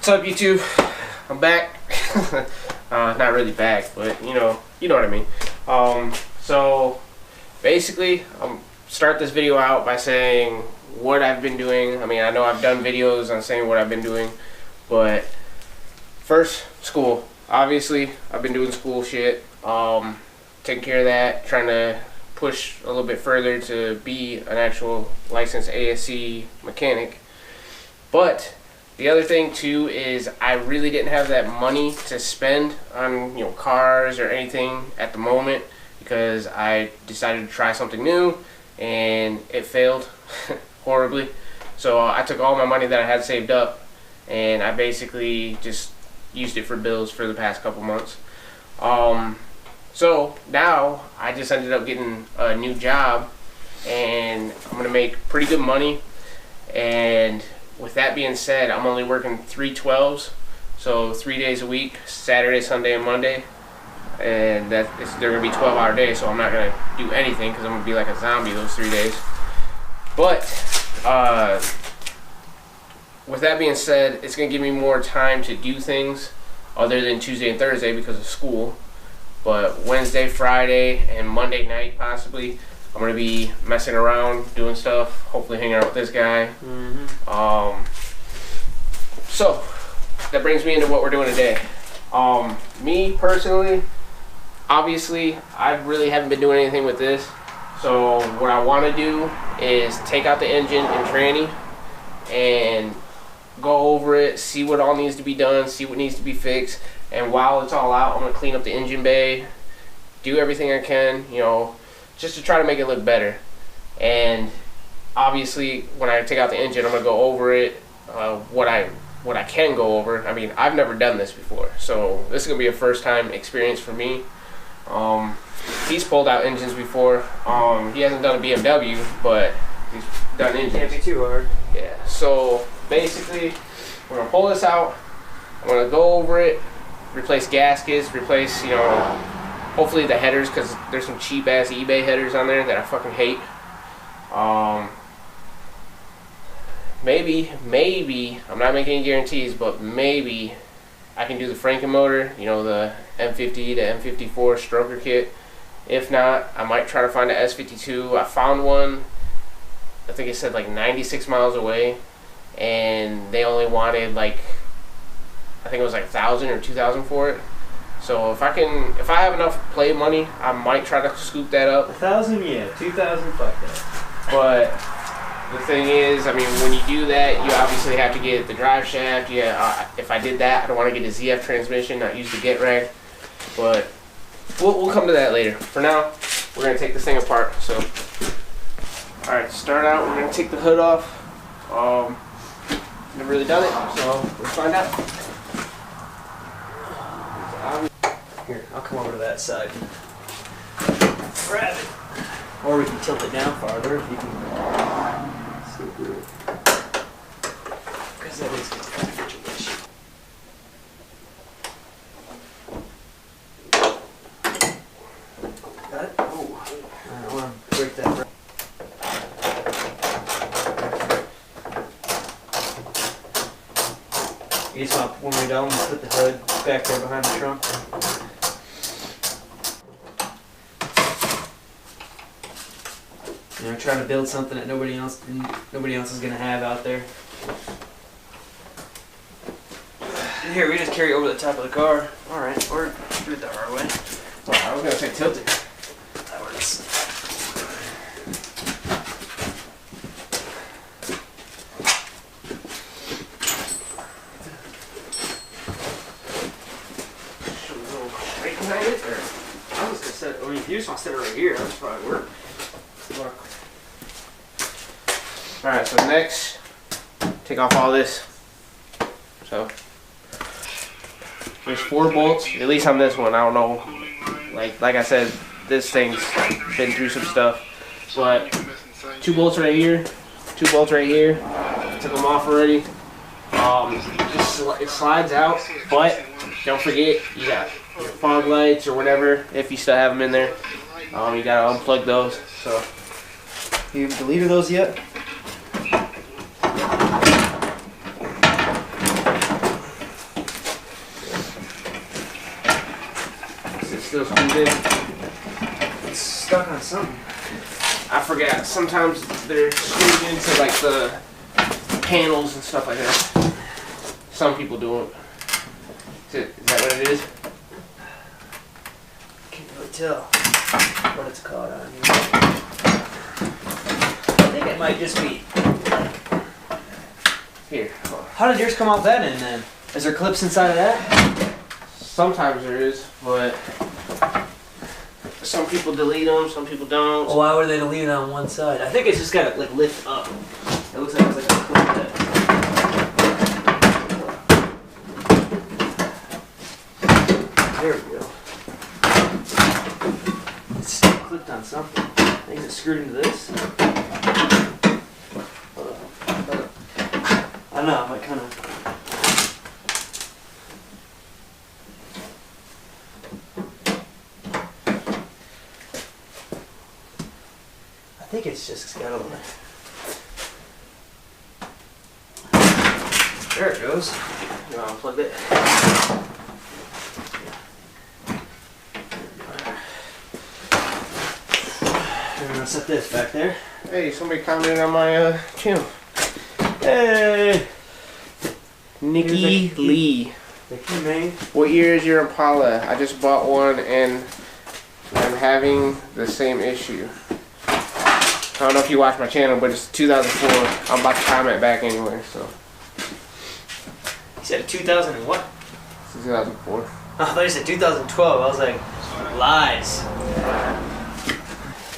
What's up, YouTube? I'm back. Not really back, but you know what I mean. So basically, start this video out by saying what I've been doing. I mean, I know I've done videos on saying what I've been doing, but first, school. Obviously, I've been doing school shit. Taking care of that, trying to push a little bit further to be an actual licensed ASC mechanic. But the other thing too is I really didn't have that money to spend on cars or anything at the moment, because I decided to try something new and it failed horribly. So I took all my money that I had saved up and I basically just used it for bills for the past couple months. So now I just ended up getting a new job and I'm gonna make pretty good money. And with that being said, I'm only working 3/12s, so 3 days a week, Saturday, Sunday, and Monday. And they're gonna be 12-hour days, so I'm not gonna do anything because I'm gonna be like a zombie those 3 days. But with that being said, it's gonna give me more time to do things other than Tuesday and Thursday because of school. But Wednesday, Friday, and Monday night possibly, I'm going to be messing around, doing stuff, hopefully hanging out with this guy. So, that brings me into what we're doing today. Me, personally, obviously, I really haven't been doing anything with this. So, what I want to do is take out the engine and tranny and go over it, see what all needs to be done, see what needs to be fixed. And while it's all out, I'm going to clean up the engine bay, do everything I can, just to try to make it look better. And obviously, when I take out the engine, I'm gonna go over it, what I can go over. I mean, I've never done this before, so this is gonna be a first time experience for me. He's pulled out engines before. He hasn't done a BMW, but he's done engines. Can't be too hard. Yeah. So basically, we're gonna pull this out. I'm gonna go over it, replace gaskets, replace hopefully the headers, because there's some cheap ass eBay headers on there that I fucking hate. Maybe I'm not making any guarantees, but maybe I can do the Franken motor, the M50 to M54 stroker kit. If not, I might try to find a S52. I found one, I think it said like 96 miles away, and they only wanted like, I think it was like 1,000 or 2,000 for it. So if I have enough play money, I might try to scoop that up. 1,000, yeah. 2,000, fuck that. But the thing is, I mean, when you do that, you obviously have to get the drive shaft. Yeah, if I did that, I don't want to get a ZF transmission, not use the get rag. But we'll come to that later. For now, we're gonna take this thing apart. So, all right, to start out, we're gonna take the hood off. Never really done it, so let's find out. Here, I'll come over to that side and grab it. Or we can tilt it down farther if you can. Because that is going to kind of get your issue. Got it? Oh, I don't want to break that. You just want to, when we're done, put the hood back there behind the trunk. Trying to build something that nobody else is gonna have out there. And here we just carry it over the top of the car. All right, or do it the hard way. Well, I was gonna say tilt it. That works. Right behind it, or I was gonna set. I mean, if you just want to set it right here, that's probably work. Alright, so next, take off all this. So, there's 4 bolts, at least on this one. I don't know, like I said, this thing's been through some stuff. But 2 bolts right here, 2 bolts right here. Took them off already. It slides out, but don't forget, you got your fog lights or whatever, if you still have them in there. You gotta unplug those. So, You deleted those yet? still screwed in? It's stuck on something. I forgot. Sometimes they're screwed into like the panels and stuff like that. Some people do it. Is that what it is? Can't really tell what it's caught on here. I think it might just be. Here. How did yours come off that end then? Is there clips inside of that? Sometimes there is, but some people delete them, some people don't. Well, why would they delete it on one side? I think it's just got to like lift up. It looks like it's like a clip that. There we go. It's still clipped on something. I think it's screwed into this. I don't know, I might kind of. I think it's just got a little. There it goes. You want to unplug it? I'm gonna set this back there. Hey, somebody commented on my channel. Hey! Nikki Lee. The key main. What year is your Impala? I just bought one and I'm having the same issue. I don't know if you watch my channel, but it's 2004. I'm about to comment back anyway, so. You said 2000 and what? It's 2004. I thought you said 2012. I was like, lies.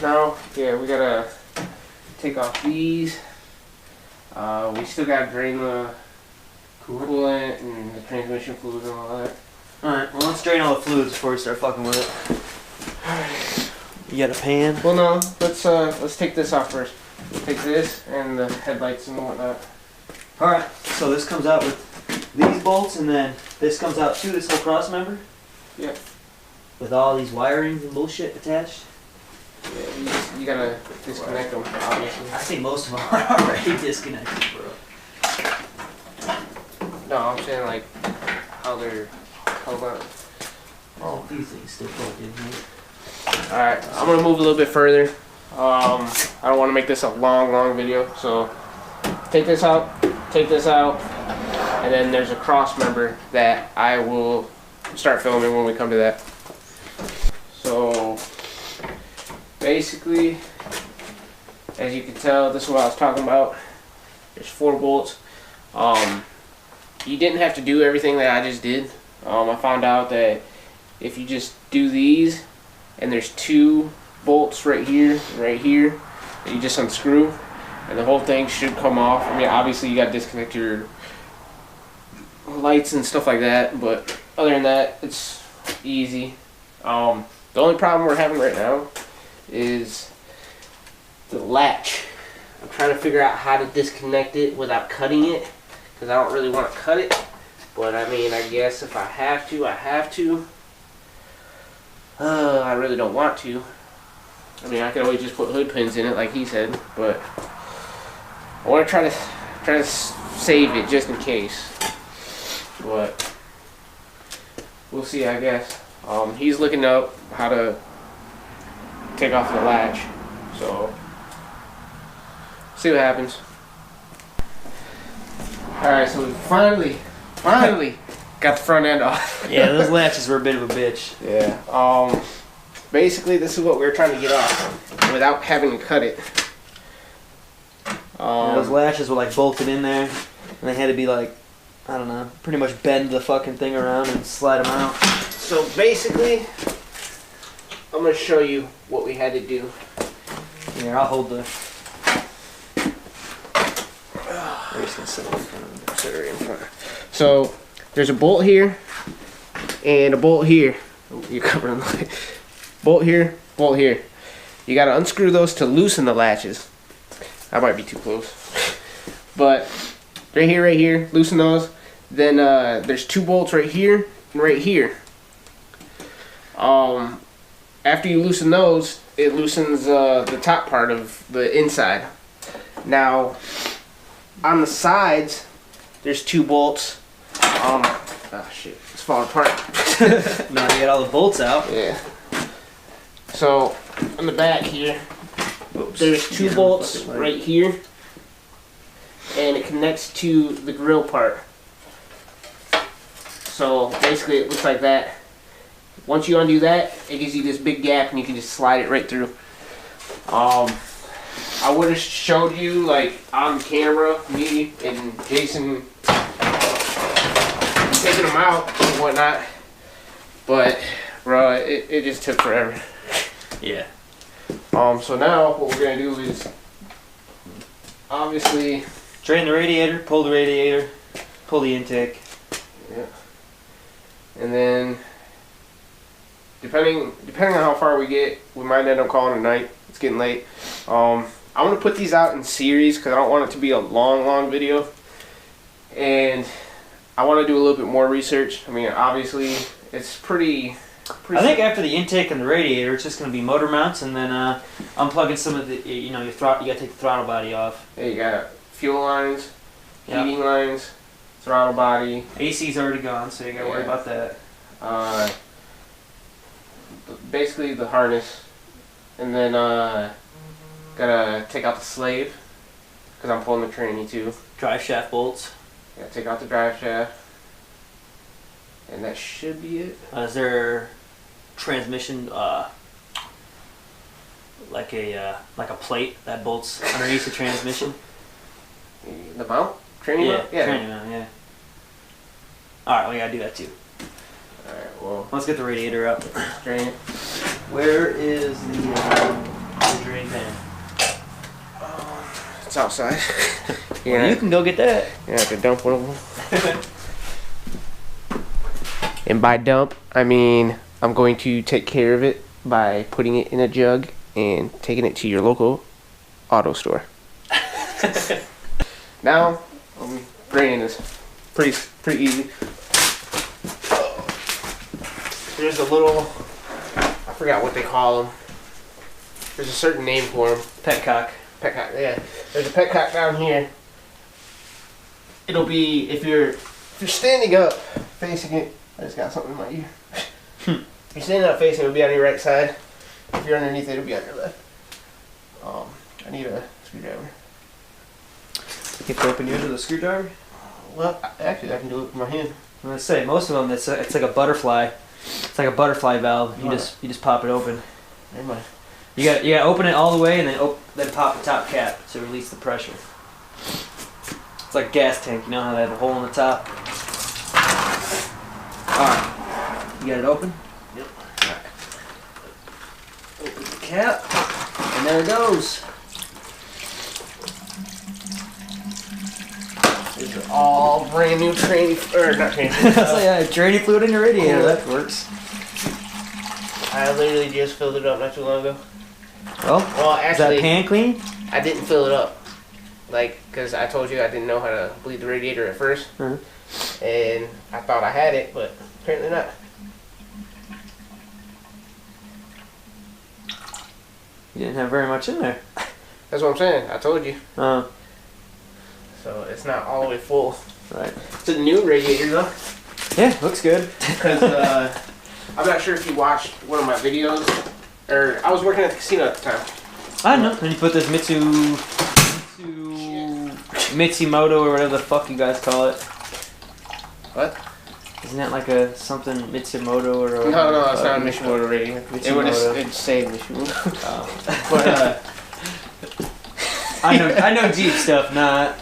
Now, yeah, we gotta take off these. We still gotta drain the coolant and the transmission fluid and all that. Alright, well let's drain all the fluids before we start fucking with it. You got a pan? Well, no, let's take this off first. Take this and the headlights and whatnot. Alright, so this comes out with these bolts and then this comes out too, this whole cross member? Yep. With all these wirings and bullshit attached? Yeah, you gotta disconnect them, obviously. I think most of them are already disconnected, bro. No, I'm saying like how they're held on. Oh, a few things still plugged in here. Alright, I'm gonna move a little bit further. I don't want to make this a long video, so take this out, and then there's a cross member that I will start filming when we come to that. So basically, as you can tell, this is what I was talking about. There's 4 bolts. You didn't have to do everything that I just did. I found out that if you just do these, and there's 2 bolts right here, that you just unscrew, and the whole thing should come off. I mean, obviously you got to disconnect your lights and stuff like that, but other than that, it's easy. The only problem we're having right now is the latch. I'm trying to figure out how to disconnect it without cutting it, because I don't really want to cut it, but I mean, I guess if I have to, I have to. I really don't want to. I mean, I could always just put hood pins in it like he said, but I want to try to save it just in case. But we'll see, I guess. He's looking up how to take off the latch, so see what happens. Alright, so we finally got the front end off. Yeah, those latches were a bit of a bitch. Yeah. Basically, this is what we were trying to get off without having to cut it. Yeah, those latches were like bolted in there, and they had to be like, I don't know, pretty much bend the fucking thing around and slide them out. So basically, I'm going to show you what we had to do. Here, I'll hold the... I'm just gonna sit it in front of me. Sit right in front. So there's a bolt here and a bolt here. Oh, you're covering the light. Bolt here, bolt here. You got to unscrew those to loosen the latches. That might be too close. But right here, loosen those. Then there's 2 bolts right here and right here. After you loosen those, it loosens the top part of the inside. Now, on the sides, there's 2 bolts. Oh shit, it's falling apart. Now you get all the bolts out. Yeah. So, on the back here, Oops. there's 2 bolts right here. And it connects to the grill part. So, basically it looks like that. Once you undo that, it gives you this big gap and you can just slide it right through. I would have showed you, like, on camera, me and Jason taking them out and whatnot. But, bro, it just took forever. Yeah. So now what we're gonna do is obviously Drain the radiator, pull the radiator, pull the intake. yeah. And then depending on how far we get, we might end up calling it a night. It's getting late. I'm gonna put these out in series because I don't want it to be a long video. And I want to do a little bit more research. I mean, obviously it's pretty I think after the intake and the radiator, it's just going to be motor mounts, and then unplugging some of the, you know, your throttle. You got to take the throttle body off. Yeah, you got fuel lines, Yep. heating lines, throttle body. AC's already gone, so you got to worry Yeah. about that. Basically the harness, and then gotta take out the slave because I'm pulling the tranny too. Drive shaft bolts. Gotta take out the drive shaft, and that should be it. Is there transmission like a plate that bolts underneath the transmission? The mount, tranny Yeah, mount. Yeah. tranny mount. Yeah. All right, we gotta do that too. All right. Well, Let's get the radiator up. drain it. Where is the drain pan? It's outside. Well, you can go get that. Yeah, I could dump one of them. And by dump, I mean I'm going to take care of it by putting it in a jug and taking it to your local auto store. Now, draining this pretty easy. There's a little, I forgot what they call them. There's a certain name for them. Petcock. Petcock, yeah. There's a petcock down here. It'll be, if you're standing up facing it. I just got something in my ear. If you're standing up facing it, it'll be on your right side. If you're underneath it, it'll be on your left. I need a screwdriver. You have to open yours with a screwdriver? Well, actually, I can do it with my hand. I'm gonna say most of them. It's like a butterfly. It's like a butterfly valve. You just pop it open. Never mind. You got open it all the way and then pop the top cap to release the pressure. It's like a gas tank. You know how they have a hole in the top. All right, you got it open. Yep. Right. Open the cap, and there it goes. These are all brand new training, or not training. So yeah, draining fluid in your radiator. Cool. That works. I literally just filled it up not too long ago. Well, Well, is that actually, pan clean? I didn't fill it up. Like, because I told you I didn't know how to bleed the radiator at first. Mhm. And I thought I had it, but apparently not. You didn't have very much in there. That's what I'm saying. I told you. Oh, So it's not all the way full. right. It's a new radiator though. Yeah, looks good. Because I'm not sure if you watched one of my videos. Or I was working at the casino at the time. I don't know. And you put this Mitsumoto or whatever the fuck you guys call it. What? Isn't that like a something Mitsumoto or? No, it's not a Mishimoto radiator. It would Mitsumoto. it'd say Mishimoto. Oh. But I know Jeep stuff, not.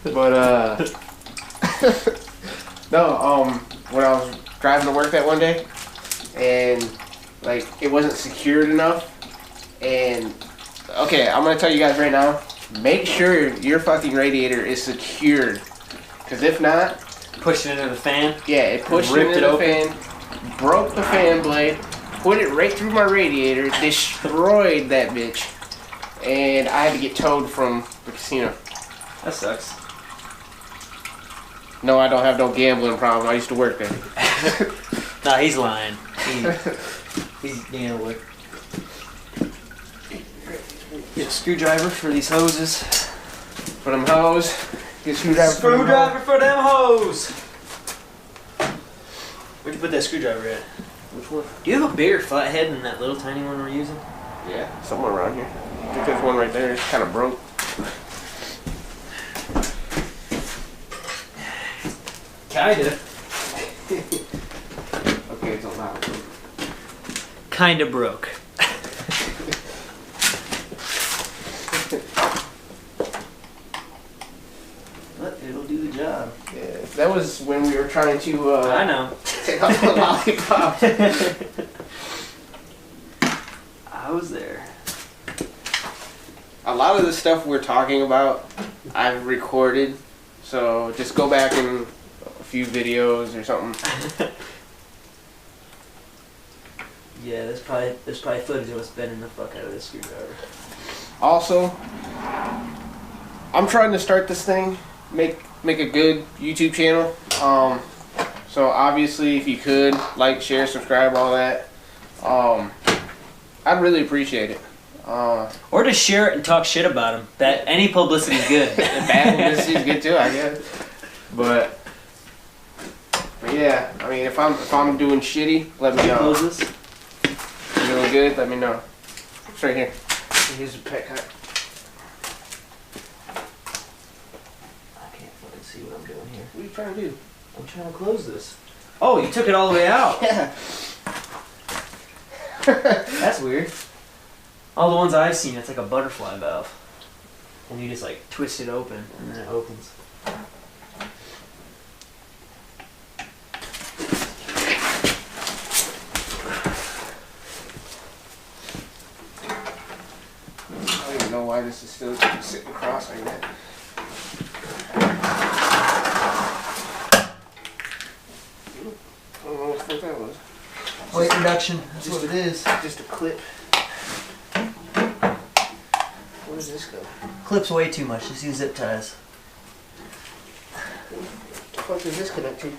But no, when I was driving to work that one day, and like it wasn't secured enough, and okay, I'm gonna tell you guys right now, make sure your fucking radiator is secured, because if not, Push it into the fan. yeah, it pushed it Ripped into it the open. fan, broke the fan blade, put it right through my radiator, destroyed that bitch, and I had to get towed from the casino. That sucks. No, I don't have no gambling problem. I used to work there. Nah, he's lying. He's gambling. Get a screwdriver for these hoses. For them hoes. Get a screwdriver. Screwdriver for them hoes. Where'd you put that screwdriver at? Which one? Do you have a bigger flathead than that little tiny one we're using? Yeah, somewhere around here. I think there's one right there. It's kind of broke. Kinda. Okay, it's a lot broke. Kinda broke. But it'll do the job. Yeah, that was when we were trying to. I know. Take off the lollipop. I was there. A lot of the stuff we're talking about, I've recorded. So just go back in a few videos or something. Yeah, there's probably footage of us bending the fuck out of this screwdriver. Also, I'm trying to start this thing, make a good YouTube channel. So obviously, if you could like, share, subscribe, all that, I'd really appreciate it. Or just share it and talk shit about him. That any publicity is good. Bad publicity is good too, I guess. But yeah, I mean, if I'm doing shitty, let me know. Close this. If you're doing good, let me know. It's right here. Here's a pet cut. I can't fucking see what I'm doing here. What are you trying to do? I'm trying to close this. Oh, you took it all the way out. Yeah. That's weird. All the ones I've seen, it's like a butterfly valve. And you just like twist it open and then it opens. I don't even know why this is still sitting across like that. I don't know what the fuck that was. Weight reduction, that's what it is. Just a clip. Where does this go? Clips way too much, just use zip ties. What the fuck does this connect to?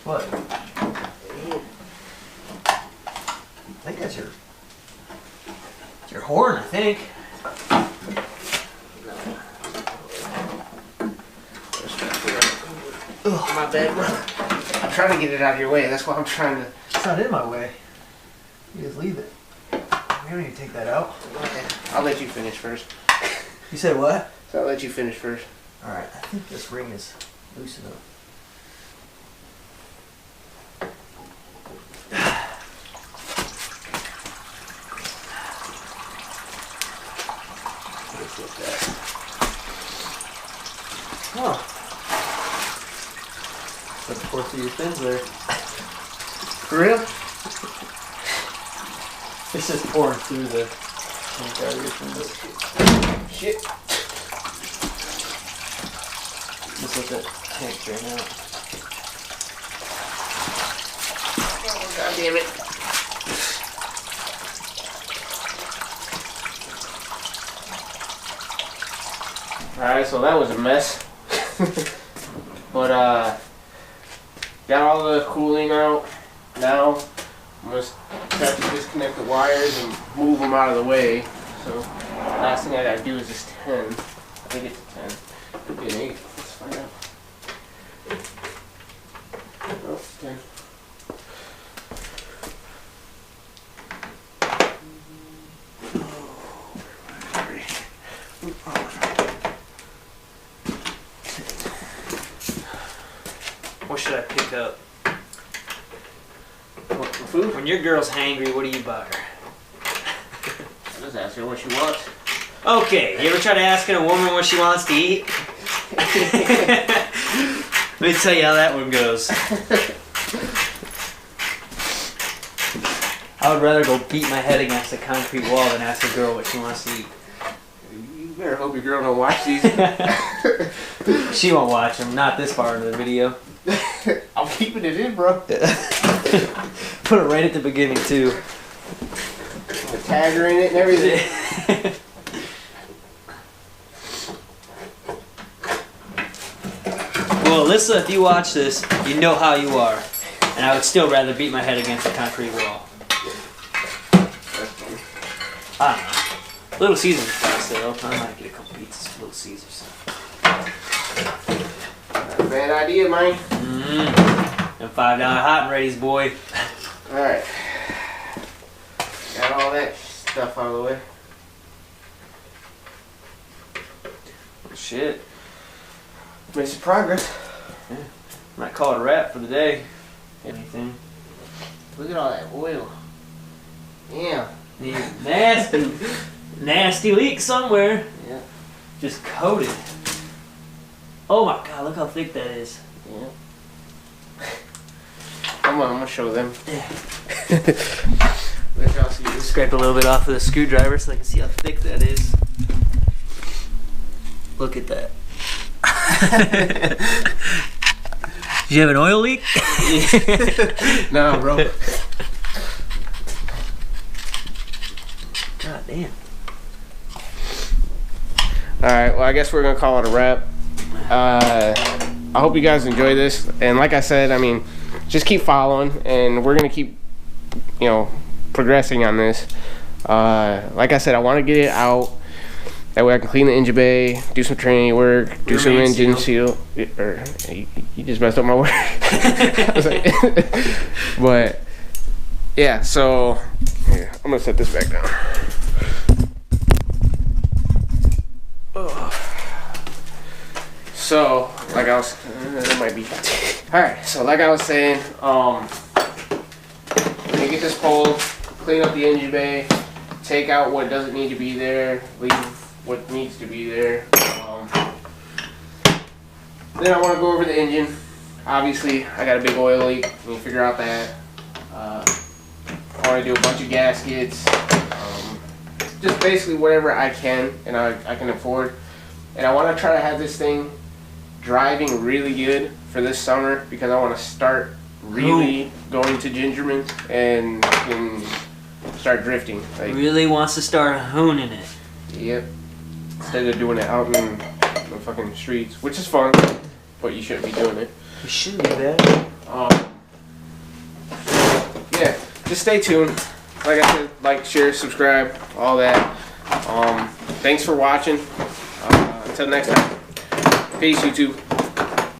What? Here. I think that's your horn, I think. Ugh, my bad, bro. I'm trying to get it out of your way. That's why I'm trying to. It's not in my way. You just leave it. We don't need to take that out. Okay. I'll let you finish first. You said what? So I'll let you finish first. Alright, I think this ring is loose enough. Oh. Let's pour through your fins there. For real? It's just pouring through the tank out of your fins. Shit. Just let that tank drain out. Oh, God damn it. Alright, so that was a mess. But, got all the cooling out. Now, I'm going to have to disconnect the wires and move them out of the way. So, last thing I got to do is this 10. I think it's a 10. Could be an 8. Let's find out. Oh, it's 10. What should I pick up? What, for food? When your girl's hangry, what do you buy her? Just ask her what she wants. Okay, you ever try to asking a woman what she wants to eat? Let me tell you how that one goes. I would rather go beat my head against a concrete wall than ask a girl what she wants to eat. You better hope your girl don't watch these. She won't watch them, not this far into the video. I'm keeping it in, bro. Put it right at the beginning, too. The tagger in it and everything. Well, Alyssa, if you watch this, you know how you are. And I would still rather beat my head against a concrete wall. I don't know. Little Caesars price, though. I might get a couple pizzas from Little Caesars. Bad idea, man. And $5 hot and ready's, boy. Alright. Got all that stuff out of the way. Shit. Made some progress. Yeah. Might call it a wrap for the day. Anything. Look at all that oil. Yeah. Nasty. Nasty leak somewhere. Yeah. Just coated. Oh my god, look how thick that is. Yeah. Come on, I'm gonna show them. Yeah. Let y'all see this. Scrape a little bit off with a screwdriver so they can see how thick that is. Look at that. Did you have an oil leak? Nah, bro. God damn. Alright, well, I guess we're gonna call it a wrap. I hope you guys enjoy this. And like I said, I mean, just keep following, and we're gonna keep, you know, progressing on this. Like I said, I want to get it out. That way I can clean the engine bay, do some training work, do some engine seal. Or you just messed up my word. I was like, but yeah, so yeah, I'm gonna set this back down. So, like I was, that might be. All right, so like I was saying, when you get this pulled, clean up the engine bay, take out what doesn't need to be there, leave what needs to be there. Then I want to go over the engine. Obviously, I got a big oil leak. Let me figure out that. I want to do a bunch of gaskets. Just basically whatever I can and I can afford. And I want to try to have this thing driving really good for this summer because I want to start really going to Gingerman and start drifting. Like, Really wants to start hooning it. yep. Instead of doing it out in the fucking streets, which is fun, but you shouldn't be doing it. You shouldn't do that. Yeah, just stay tuned. Like I said, like, share, subscribe, all that. Thanks for watching. Until next time. Peace, YouTube.